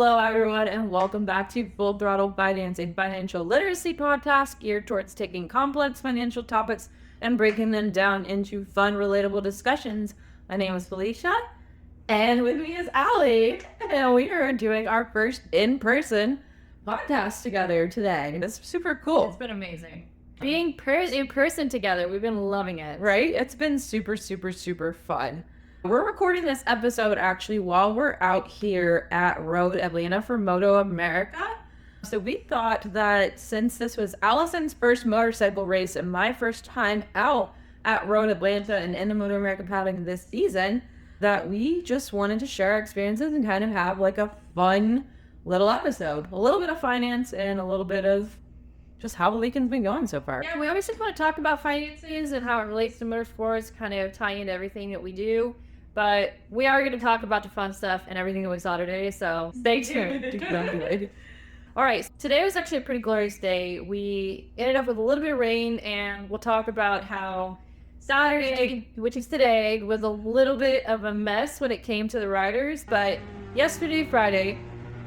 Hello, everyone, and welcome back to Full Throttle Finance, a financial literacy podcast geared towards taking complex financial topics and breaking them down into fun, relatable discussions. My name is Felicia, and with me is Alli, and we are doing our first in-person podcast together today. It's super cool. It's been amazing. Being in person together, we've been loving it. Right? It's been super fun. We're recording this episode actually while we're out here at Road Atlanta for MotoAmerica. So we thought that since this was Allison's first motorcycle race and my first time out at Road Atlanta and in the MotoAmerica Paddock this season, that we just wanted to share our experiences and kind of have like a fun little episode. A little bit of finance and a little bit of just how the weekend's been going so far. Yeah, we always just want to talk about finances and how it relates to motorsports, kind of tie into everything that we do. But we are going to talk about the fun stuff and everything that we saw today, so stay tuned. All right, so today was actually a pretty glorious day. We ended up with a little bit of rain, and we'll talk about how Saturday, which is today, was a little bit of a mess when it came to the riders. But yesterday, Friday,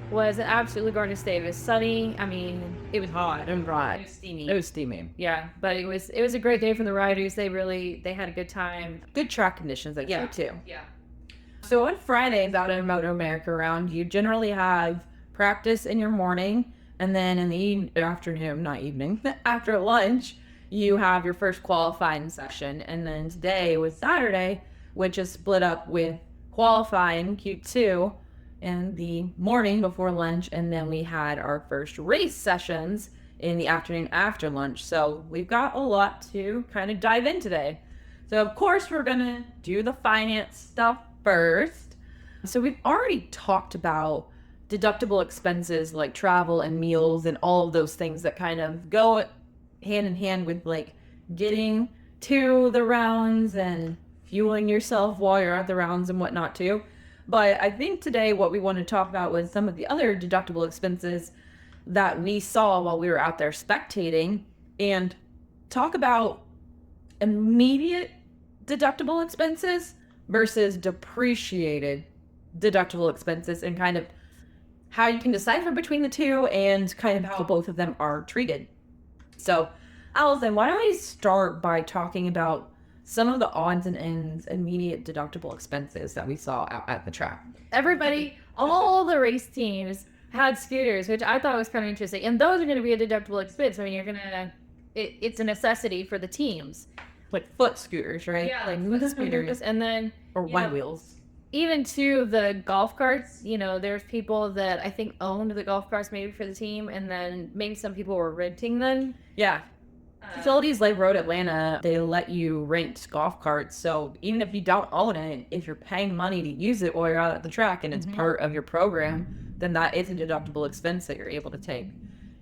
was an absolutely gorgeous day. It was sunny. I mean, it was hot and dry. It was steamy. It was steamy. Yeah, but it was a great day for the riders. They had a good time. Good track conditions, I think, too. Yeah. So on Fridays out at MotoAmerica Round, you generally have practice in your morning, and then in the afternoon, not evening, after lunch, you have your first qualifying session. And then today was Saturday, which is split up with qualifying Q2 in the morning before lunch, and then we had our first race sessions in the afternoon after lunch. So we've got a lot to kind of dive in today. So of course we're gonna do the finance stuff first. So we've already talked about deductible expenses like travel and meals and all of those things that kind of go hand in hand with like getting to the rounds and fueling yourself while you're at the rounds and whatnot too. But I think today what we want to talk about was some of the other deductible expenses that we saw while we were out there spectating, and talk about immediate deductible expenses versus depreciated deductible expenses, and kind of how you can decipher between the two and kind of how both of them are treated. So, Allison, why don't we start by talking about some of the odds and ends immediate deductible expenses that we saw out at the track. Everybody, all the race teams had scooters, which I thought was kind of interesting. And those are going to be a deductible expense. I mean, it's a necessity for the teams. Like foot scooters, right? Yeah, like foot scooters. And then, or one wheels. Even to the golf carts, there's people that I think owned the golf carts maybe for the team, and then maybe some people were renting them. Yeah. Facilities like Road Atlanta, they let you rent golf carts. So even if you don't own it, if you're paying money to use it while you're out at the track and it's part of your program, then that is a deductible expense that you're able to take.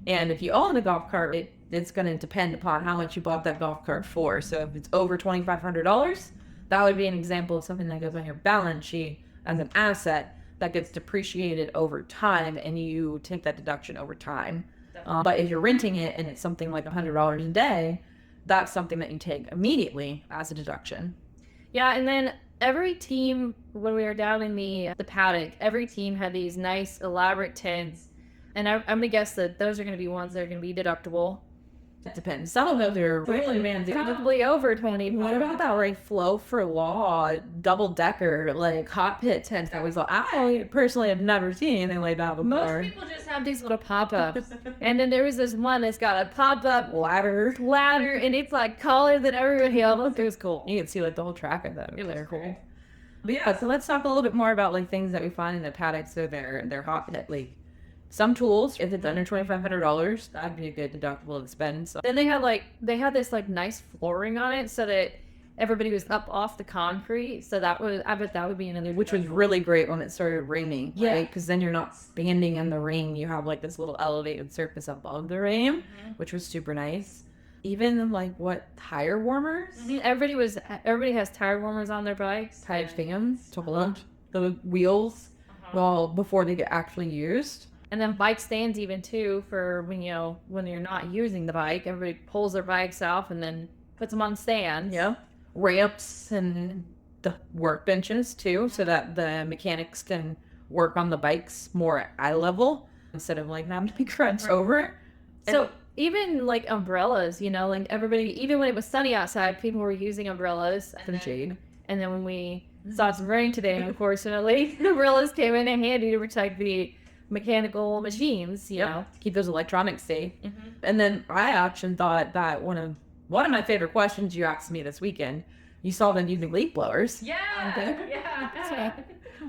And if you own the golf cart, it's going to depend upon how much you bought that golf cart for. So if it's over $2,500, that would be an example of something that goes on your balance sheet as an asset that gets depreciated over time, and you take that deduction over time. But if you're renting it and it's something like $100 a day, that's something that you take immediately as a deduction. Yeah, and then every team, when we were down in the paddock, every team had these nice elaborate tents. And I'm going to guess that those are going to be ones that are going to be deductible. It depends. Some of those are probably over 20. What about that right flow for law double-decker like hot pit tent that was like, I personally have never seen anything like that before. Most people just have these little pop-ups. And then there was this one that's got a pop-up ladder, and it's like taller than everybody else. It was cool. You can see like the whole track of them. They're cool. But yeah, so let's talk a little bit more about like things that we find in the paddock. So they're hot pit like some tools, if it's under $2,500, that'd be a good deductible expense. Then they had this like nice flooring on it so that everybody was up off the concrete. So I bet that would be another, which was really great when it started raining, right? Because then you're not standing in the rain. You have like this little elevated surface above the rain, which was super nice. Even like tire warmers? Everybody has tire warmers on their bikes. Tire fans to hold the wheels before they get actually used. And then bike stands even too for when you're not using the bike. Everybody pulls their bikes off and then puts them on stands. Yeah. Ramps and the workbenches too, so that the mechanics can work on the bikes more at eye level instead of like having to be crunched over it. So even like umbrellas, you know, like everybody, even when it was sunny outside, people were using umbrellas for the shade. And then when we saw some rain today, unfortunately, the umbrellas came in handy to protect the mechanical machines, you know, keep those electronics safe. And then I actually thought that one of my favorite questions you asked me this weekend, you saw them using leaf blowers. Yeah.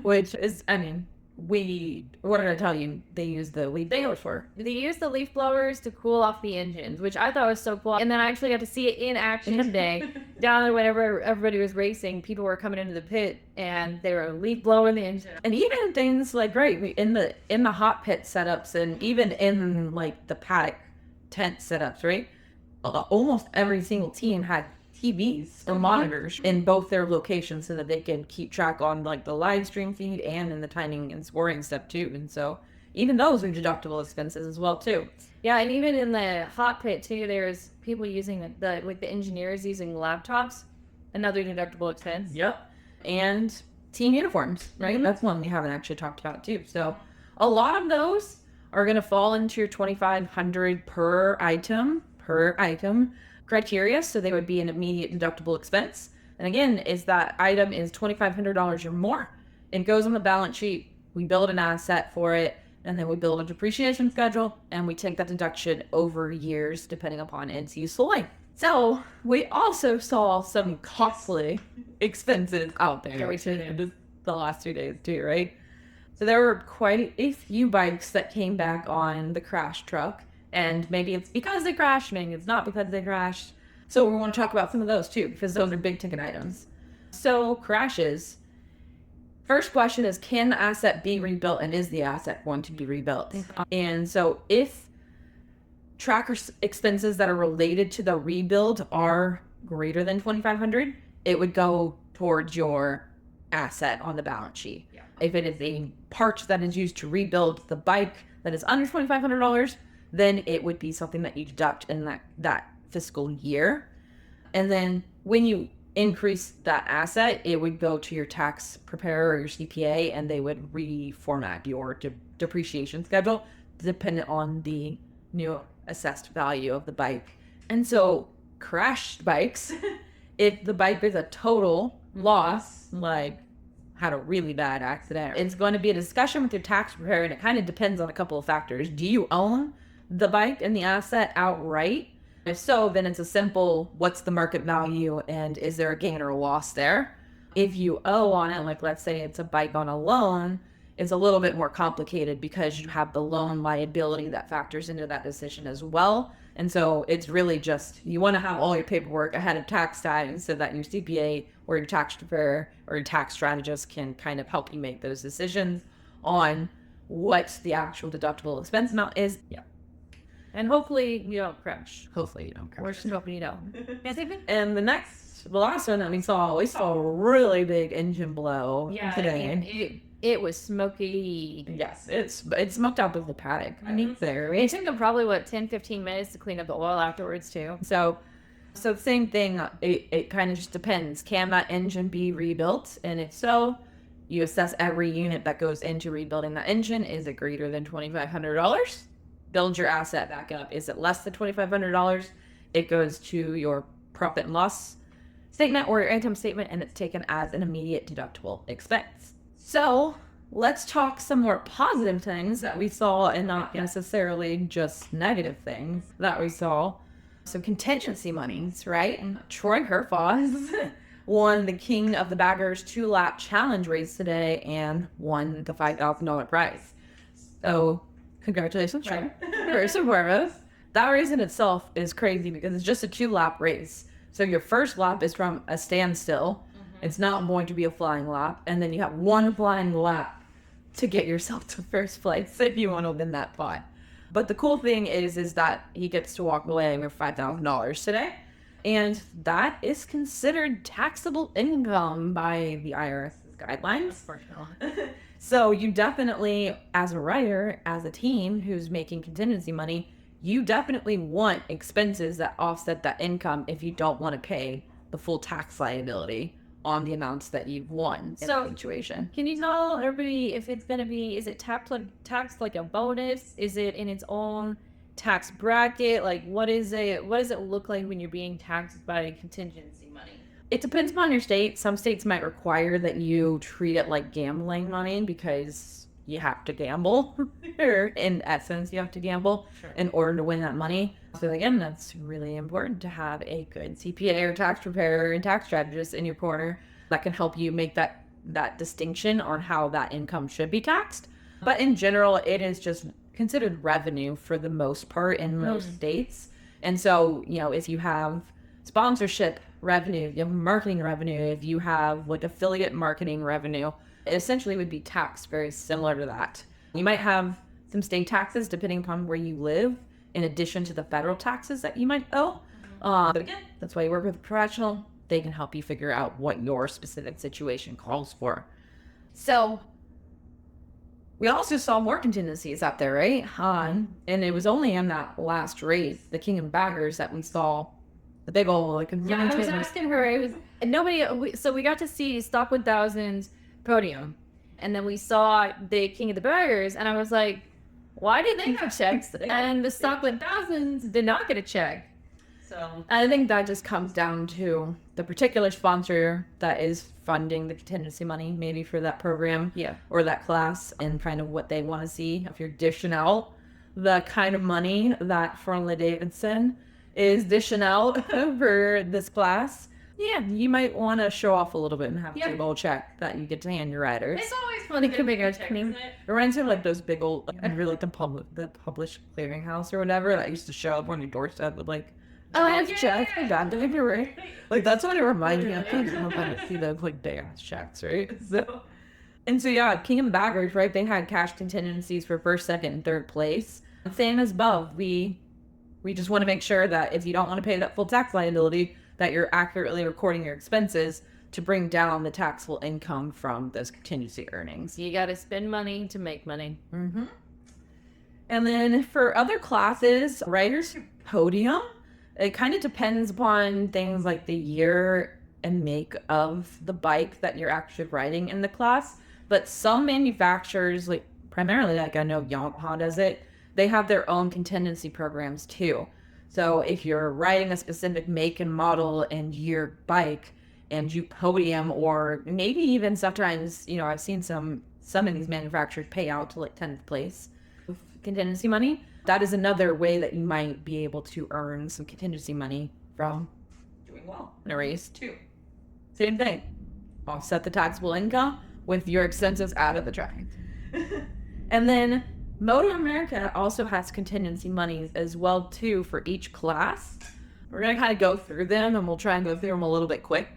Which is, I mean, what did I tell you? They use the leaf blowers for. They use the leaf blowers to cool off the engines, which I thought was so cool. And then I actually got to see it in action today. Down there, whenever everybody was racing, people were coming into the pit and they were leaf blowing the engine. And even things like, right, in the hot pit setups and even in like the paddock tent setups, right? Almost every single team had TVs or monitors in both their locations so that they can keep track on like the live stream feed and in the timing and scoring stuff too. And so even those are deductible expenses as well too. Yeah, and even in the hot pit too, there's people using the engineers using laptops, another deductible expense. Yep. And team uniforms, right? That's one we haven't actually talked about too. So a lot of those are going to fall into your $2,500 per item criteria, so they would be an immediate deductible expense. And again, is that item is $2,500 or more, it goes on the balance sheet, we build an asset for it, and then we build a depreciation schedule, and we take that deduction over years depending upon its useful life. So we also saw some costly expenses out there the last 2 days too, right? So there were quite a few bikes that came back on the crash truck. And maybe it's because they crashed, maybe it's not because they crashed. So we want to talk about some of those too, because those are big ticket items. So crashes. First question is, can the asset be rebuilt, and is the asset going to be rebuilt? And so if tracker expenses that are related to the rebuild are greater than $2,500, it would go towards your asset on the balance sheet. Yeah. If it is a part that is used to rebuild the bike that is under $2,500, then it would be something that you deduct in that fiscal year. And then when you increase that asset, it would go to your tax preparer or your CPA, and they would reformat your depreciation schedule dependent on the new assessed value of the bike. And so crashed bikes, if the bike is a total loss, like had a really bad accident, it's going to be a discussion with your tax preparer, and it kind of depends on a couple of factors. Do you own the bike and the asset outright? If so, then it's a simple, what's the market value and is there a gain or a loss there? If you owe on it, like let's say it's a bike on a loan, it's a little bit more complicated because you have the loan liability that factors into that decision as well. And so it's really just, you want to have all your paperwork ahead of tax time so that your CPA or your tax preparer or your tax strategist can kind of help you make those decisions on what the actual deductible expense amount is. Yeah. And hopefully you don't crash. Hopefully you don't crash. We're just hoping you don't. And the last one that we saw a really big engine blow today. It was smoky. Yes, it's smoked out of the paddock. There. It took them probably 10-15 minutes to clean up the oil afterwards too. So same thing. It kind of just depends. Can that engine be rebuilt? And if so, you assess every unit that goes into rebuilding the engine. Is it greater than $2,500? Build your asset back up. Is it less than $2,500? It goes to your profit and loss statement or your income statement, and it's taken as an immediate deductible expense. So let's talk some more positive things that we saw and not necessarily just negative things that we saw. So contingency monies, right? And Troy Herfoss won the King of the Baggers 2-lap challenge race today and won the $5,000 prize. So congratulations, Troy. First and foremost, that race in itself is crazy because it's just a 2-lap race. So your first lap is from a standstill. It's not going to be a flying lap. And then you have one flying lap to get yourself to first place if you want to win that pot. But the cool thing is that he gets to walk away with $5,000 today. And that is considered taxable income by the IRS guidelines. So you definitely, as a writer, as a team who's making contingency money, you definitely want expenses that offset that income if you don't want to pay the full tax liability on the amounts that you've won in So, the situation. Can you tell everybody if it's gonna be, is it taxed like a bonus? Is it in its own tax bracket? Like, what is it? What does it look like when you're being taxed by contingency money? It depends upon your state. Some states might require that you treat it like gambling money because you have to gamble. Or in essence, you have to gamble in order to win that money. So again, that's really important to have a good CPA or tax preparer and tax strategist in your corner that can help you make that distinction on how that income should be taxed. But in general, it is just considered revenue for the most part in most states. And so, if you have sponsorship revenue, you have marketing revenue, if you have like affiliate marketing revenue, it essentially would be taxed very similar to that. You might have some state taxes depending upon where you live, in addition to the federal taxes that you might owe. But again, that's why you work with a professional. They can help you figure out what your specific situation calls for. So we also saw more contingencies out there, right? And it was only in that last race, the King of Baggers, that we saw the big old I was asking her. It was nobody. So we got to see Stock 1000's podium, and then we saw the King of the Baggers, and I was like, why did they get checks and the Stock 1000s did not get a check? So I think that just comes down to the particular sponsor that is funding the contingency money, maybe for that program, or that class, and kind of what they want to see. If you're dishing out the kind of money that Harley Davidson is dishing out for this class, you might want to show off a little bit and have a big old check that you get to hand your riders. It's always fun to get a bigger check, isn't it? It reminds me of like those big old, really the published clearinghouse or whatever that used to show up on your doorstep with like, oh, I have checks. I got delivery. Like that's what it reminds me of. I'm going to see those like big ass checks, right? So, King of the Baggers, right? They had cash contingencies for first, second, and third place. Same as above. We just want to make sure that if you don't want to pay that full tax liability, that you're accurately recording your expenses to bring down the taxable income from those contingency earnings. You got to spend money to make money. Mm-hmm. And then for other classes, riders podium, it kind of depends upon things like the year and make of the bike that you're actually riding in the class. But some manufacturers, like primarily like I know Yamaha does it, they have their own contingency programs too. So if you're riding a specific make and model and year bike and you podium, or maybe even sometimes, I've seen some of these manufacturers pay out to like 10th place with contingency money. That is another way that you might be able to earn some contingency money from doing well in a race too. Same thing. Offset the taxable income with your expenses out of the track. And then MotoAmerica also has contingency monies as well too for each class. We're going to kind of go through them and we'll try and go through them a little bit quick.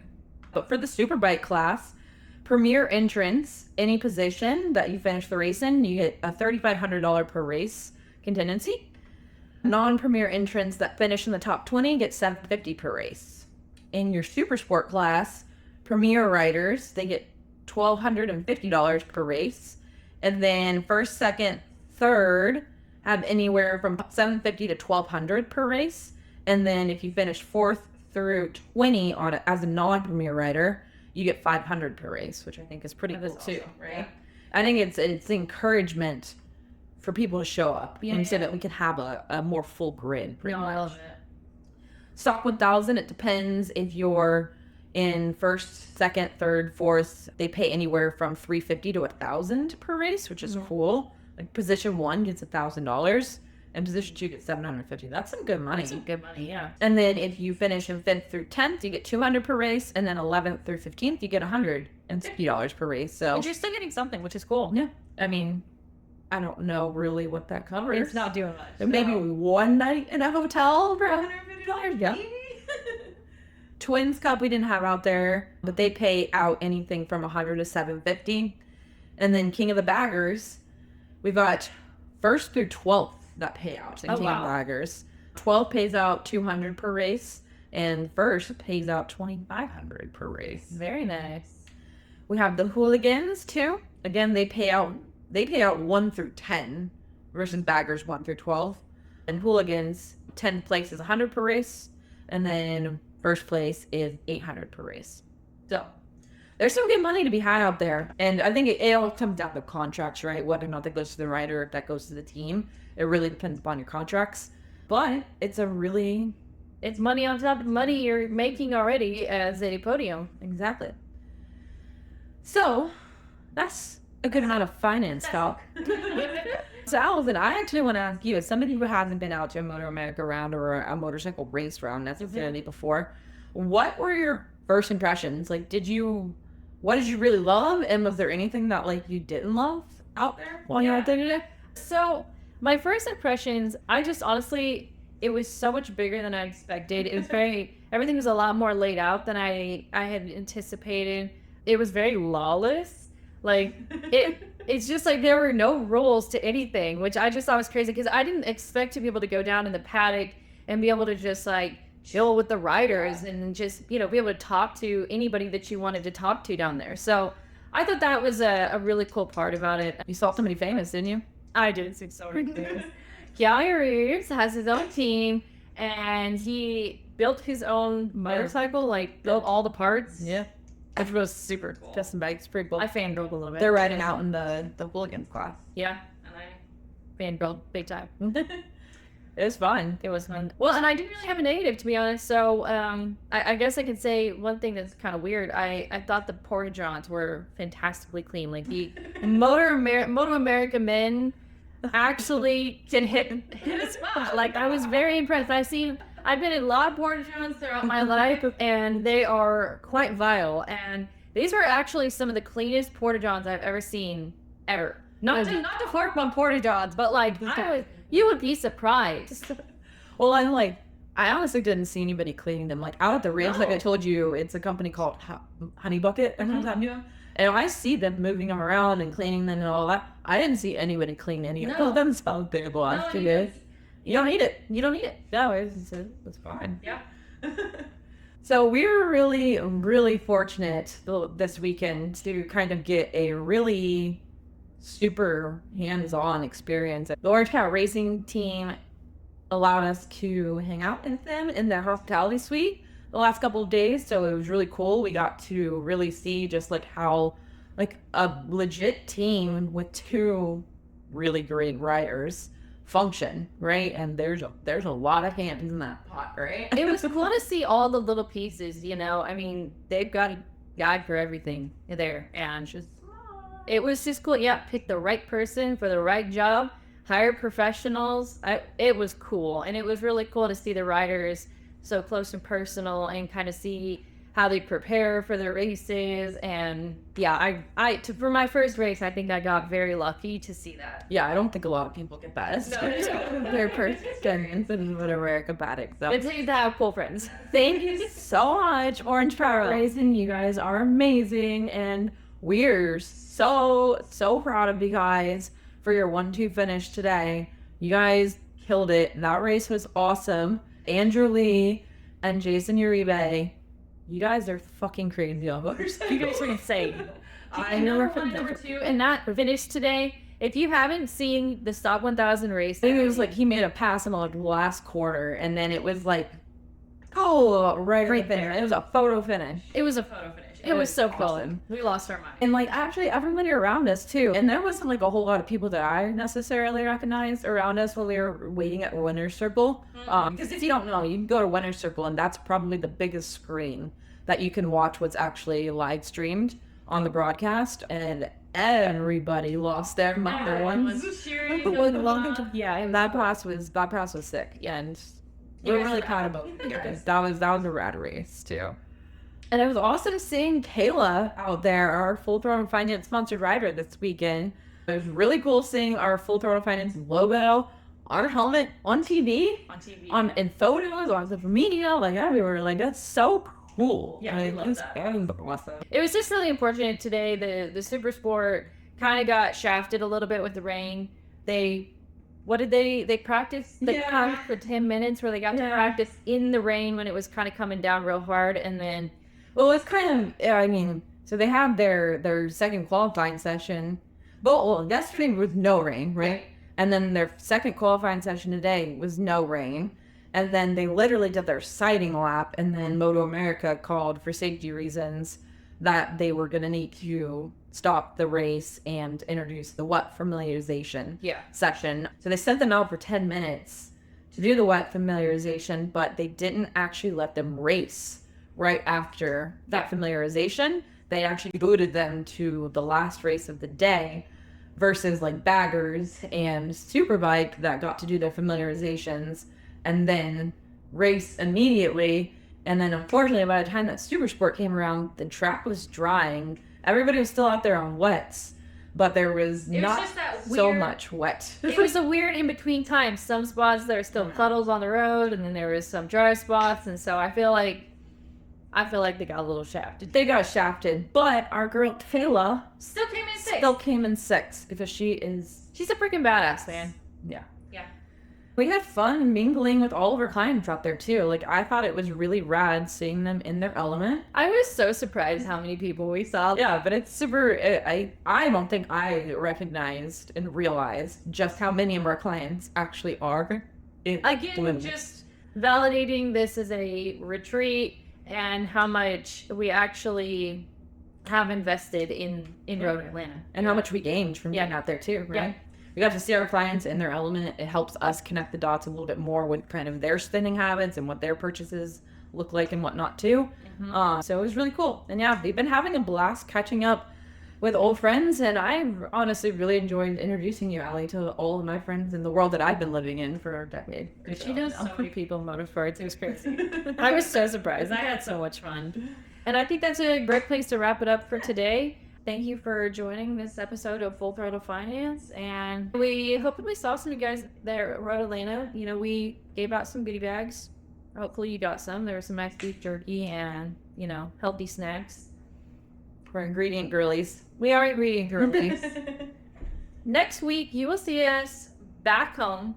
But for the Superbike class, premier entrance, any position that you finish the race in, you get a $3,500 per race contingency. Non-premier entrants that finish in the top 20 get $750 per race. In your Supersport class, premier riders, they get $1,250 per race. And then first, second, third have anywhere from $750 to $1,200 per race. And then if you finish 4th through 20 on as a non-premier rider, you get $500 per race, which I think is pretty cool too, right? I think it's encouragement for people to show up and so that we can have a more full grid. No, I love it. Stock 1000, it depends if you're in first, second, third, fourth. They pay anywhere from $350 to $1,000 per race, which is cool. Like position 1 gets $1,000 and position 2 gets $750. That's some good money. That's some good money, yeah. And then if you finish in 5th through 10th, you get $200 per race, and then 11th through 15th, you get $150 per race. So and you're still getting something, which is cool. Yeah, I mean, I don't know really what that covers. It's not doing much. Maybe one night in a hotel for $150. Yeah. Twins Cup we didn't have out there, but they pay out anything from $100 to $750. And then King of the Baggers, we've got 1st through 12th that pay out in King of the Baggers. 12 pays out $200 per race, and 1st pays out $2,500 per race. Very nice. We have the Hooligans too. Again, they pay out 1 through 10 versus Baggers 1 through 12. And Hooligans, 10th place is $100 per race, and then 1st place is $800 per race. So there's some good money to be had out there. And I think it all comes down to contracts, right? Whether or not that goes to the rider, if that goes to the team. It really depends upon your contracts. But it's money on top of money you're making already as a podium. Exactly. So that's a good amount of finance talk. So Alvin, I actually want to ask you, as somebody who hasn't been out to a MotoAmerica round or a motorcycle race round necessarily before, what were your first impressions? Like, what did you really love? And was there anything that like you didn't love out there while you were out there today? So my first impressions, I just honestly, it was so much bigger than I expected. It was everything was a lot more laid out than I had anticipated. It was very lawless. Like it's just like there were no rules to anything, which I just thought was crazy because I didn't expect to be able to go down in the paddock and be able to just like chill with the riders and just, be able to talk to anybody that you wanted to talk to down there. So I thought that was a really cool part about it. You saw somebody famous, didn't you? I did see so many things. Keanu Reeves has his own team, and he built his own motorcycle, like built all the parts. Yeah. Which was super cool. Justin Bike's pretty cool. I fangirled a little bit. They're riding out in the hooligans class. Yeah, and I fangirled big time. It was fun. It was fun. Well, and I didn't really have a negative, to be honest. So I guess I could say one thing that's kind of weird. I thought the porta-johns were fantastically clean. Like the MotoAmerica men actually can hit a spot. Like I was very impressed. I've been in a lot of porta-johns throughout my life, and they are quite vile. And these were actually some of the cleanest porta-johns I've ever seen, ever. Not to flirt on porta-johns, but like you would be surprised. Well, I honestly didn't see anybody cleaning them. Like out at the rails, like I told you, it's a company called Honey Bucket. And I see them moving them around and cleaning them and all that. I didn't see anybody clean any of them out there the last 2 days. You don't need it. No, it's fine. Yeah. So we were really, really fortunate this weekend to kind of get a really super hands-on experience. The Orange Cow Racing team allowed us to hang out with them in their hospitality suite the last couple of days, so it was really cool. We got to really see just like how like a legit team with two really great riders function, right? And there's a lot of hands in that pot, right? It was cool to see all the little pieces, I mean, they've got a guide for everything there, and it was just cool. Yeah, pick the right person for the right job, hire professionals. It was cool, and it was really cool to see the riders so close and personal and kind of see how they prepare for their races. And yeah, for my first race, I think I got very lucky to see that. Yeah, I don't think a lot of people get that. Their first experience in MotoAmerica Paddock. So. It's nice to have cool friends. Thank you so much, Orange Cow Racing. You guys are amazing, and we're so proud of you guys for your 1-2 finish today. You guys killed it. That race was awesome. Andrew Lee and Jason Uribe, you guys are fucking crazy on motorcycles. You guys are insane. I know. Number 2 and that finish today. If you haven't seen the Stock 1000 race, it was like he made a pass in the last quarter, and then it was like, right there. It was a photo finish. It was so cool. We lost our mind. And like actually everybody around us too. And there wasn't like a whole lot of people that I necessarily recognized around us while we were waiting at Winner's Circle. Because if you don't know, you can go to Winner's Circle, and that's probably the biggest screen that you can watch what's actually live streamed on the broadcast. And everybody lost their mind. Yeah, and that pass was sick. And we're really proud of both of you guys. That was a rad race too. And it was awesome seeing Kayla out there, our Full Throttle Finance sponsored rider this weekend. It was really cool seeing our Full Throttle Finance logo on her helmet, on TV, in photos, on social media, like everywhere. Like that's so cool. Yeah, I love that. Awesome. It was just really unfortunate today. The Supersport kind of got shafted a little bit with the rain. They practiced for 10 minutes where they got to practice in the rain when it was kind of coming down real hard, and then. Well, it's kind of, so they had their second qualifying session, but yesterday was no rain, right? And then their second qualifying session today was no rain. And then they literally did their sighting lap, and then MotoAmerica called for safety reasons that they were going to need to stop the race and introduce the wet familiarization session. So they sent them out for 10 minutes to do the wet familiarization, but they didn't actually let them race right after that familiarization. They actually booted them to the last race of the day, versus like baggers and Superbike that got to do their familiarizations and then race immediately. And then unfortunately, by the time that Supersport came around, the track was drying. Everybody was still out there on wets, but there was not just that so weird, much wet. It was a weird in between time. Some spots there were still puddles on the road, and then there was some dry spots, and so I feel like they got a little shafted. They got shafted, but our girl Kayla Still came in sixth because she's a freaking badass, man. Yeah. Yeah. We had fun mingling with all of our clients out there too. Like, I thought it was really rad seeing them in their element. I was so surprised how many people we saw. Yeah, but it's super. I don't think I recognized and realized just how many of our clients actually are. Again, just validating this as a retreat and how much we actually have invested in Road Atlanta. And how much we gained from being out there too, right? Yeah. We got to see our clients in their element. It helps us connect the dots a little bit more with kind of their spending habits and what their purchases look like and whatnot too. So it was really cool. And yeah, they've been having a blast catching up with old friends. And I honestly really enjoyed introducing you, Alli, to all of my friends in the world that I've been living in for a decade. She knows so many people in motorsports. It was crazy. I was so surprised. I had so much fun. And I think that's a great place to wrap it up for today. Thank you for joining this episode of Full Throttle Finance, and we hopefully saw some of you guys there at Road Atlanta. You know, we gave out some goodie bags. Hopefully you got some. There was some nice beef jerky and, you know, healthy snacks. We're ingredient girlies. We are ingredient girlies. Next week, you will see us back home.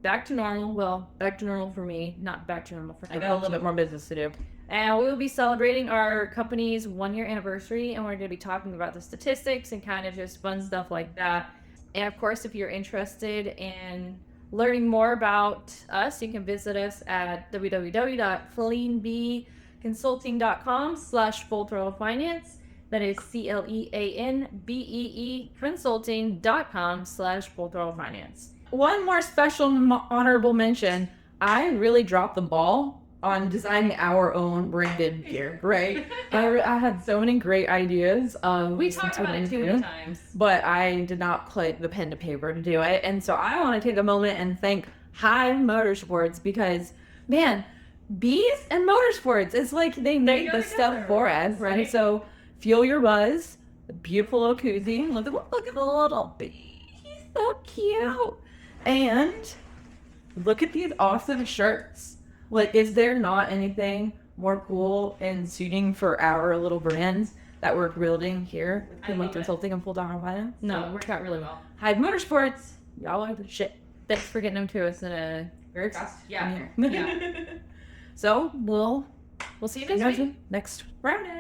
Back to normal. Well, back to normal for me, not back to normal for you. I got a little bit more business to do. And we will be celebrating our company's 1-year anniversary, and we're going to be talking about the statistics and kind of just fun stuff like that. And of course, if you're interested in learning more about us, you can visit us at www.cleanbeeconsulting.com/full-throttle-finance. That is CLEANBEE consulting.com/full-throttle-finance. One more special honorable mention. I really dropped the ball on designing our own branded gear, right? I had so many great ideas. We talked about it too many times. But I did not put the pen to paper to do it. And so I want to take a moment and thank Hive Motorsports because, man, bees and motorsports, it's like they made the stuff for us, right? So Fuel Your Buzz, the beautiful little koozie. Look at the little bee. He's so cute. And look at these awesome shirts. Like, is there not anything more cool and suiting for our little brands that we're building here with Consulting and Full Throttle Finance? No, it worked out really well. Hive Motorsports, y'all are the shit. Thanks for getting them to us in a very fast. Yeah. So we'll see you guys next Friday.